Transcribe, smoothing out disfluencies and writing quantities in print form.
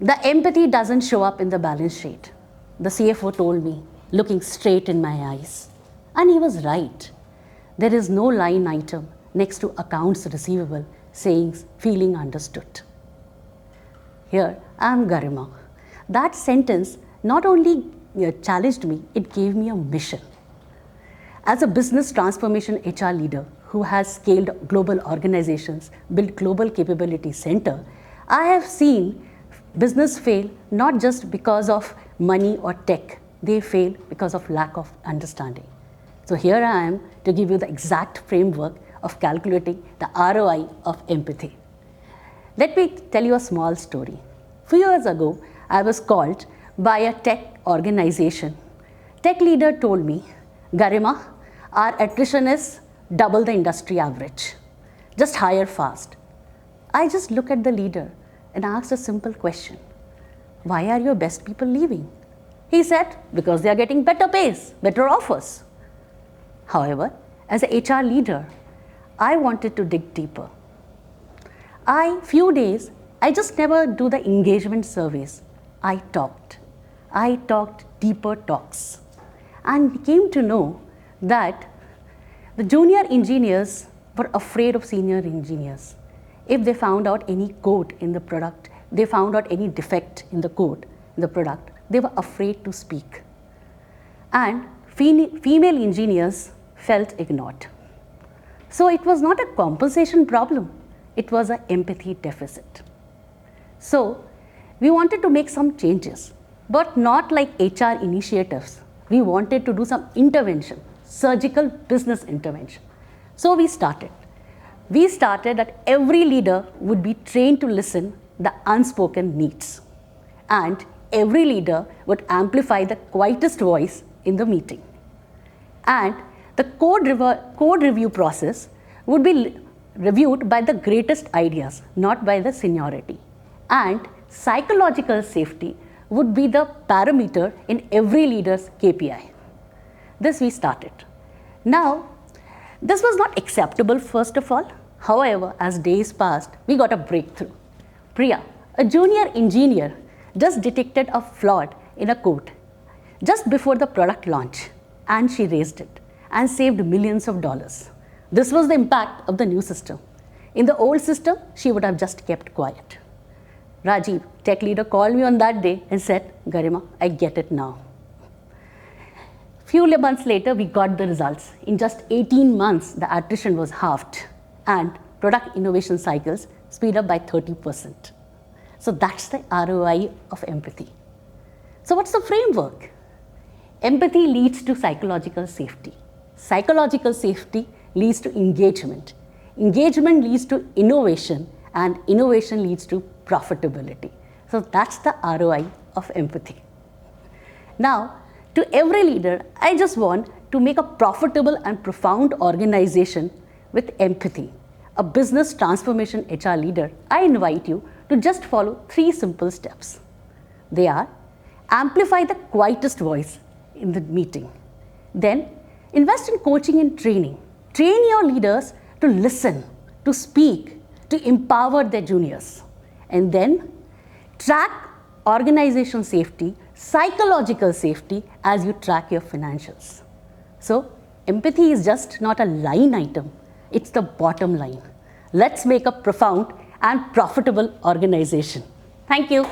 The empathy doesn't show up in the balance sheet, the CFO told me, looking straight in my eyes. And he was right. There is no line item next to accounts receivable saying feeling understood. Here I am Garima. That sentence not only challenged me, it gave me a mission. As a business transformation HR leader who has scaled global organizations, built global capability center, I have seen business fail not just because of money or tech, they fail because of lack of understanding. So here I am to give you the exact framework of calculating the ROI of empathy. Let me tell you a small story. A few years ago, I was called by a tech organization. Tech leader told me, Garima, our attrition is double the industry average. Just hire fast. I just looked at the leader and asked a simple question. Why are your best people leaving? He said, because they are getting better pays, better offers. However, as an HR leader, I wanted to dig deeper. Few days, I just never do the engagement surveys. I talked deeper talks and came to know that the junior engineers were afraid of senior engineers. If they found out any code in the product, they found out any defect in the code, in the product, they were afraid to speak. And female engineers felt ignored. So it was not a compensation problem, it was an empathy deficit. So we wanted to make some changes, but not like HR initiatives. We wanted to do some intervention, surgical business intervention. So we started that every leader would be trained to listen the unspoken needs. And every leader would amplify the quietest voice in the meeting. And the code review process would be reviewed by the greatest ideas, not by the seniority. And psychological safety would be the parameter in every leader's KPI. This we started. Now, this was not acceptable first of all. However, as days passed, we got a breakthrough. Priya, a junior engineer, just detected a flaw in a code just before the product launch, and she raised it and saved millions of dollars. This was the impact of the new system. In the old system, she would have just kept quiet. Rajiv, tech leader, called me on that day and said, Garima, I get it now. Few months later, we got the results. In just 18 months, the attrition was halved and product innovation cycles speed up by 30%. So that's the ROI of empathy. So what's the framework? Empathy leads to psychological safety. Psychological safety leads to engagement. Engagement leads to innovation, and innovation leads to profitability. So that's the ROI of empathy. Now, to every leader, I just want to make a profitable and profound organization with empathy. A business transformation HR leader, I invite you to just follow 3 simple steps. They are: amplify the quietest voice in the meeting. Then, invest in coaching and training. Train your leaders to listen, to speak, to empower their juniors. And then, track organization safety, psychological safety as you track your financials. So, empathy is just not a line item, it's the bottom line. Let's make a profound and profitable organization. Thank you.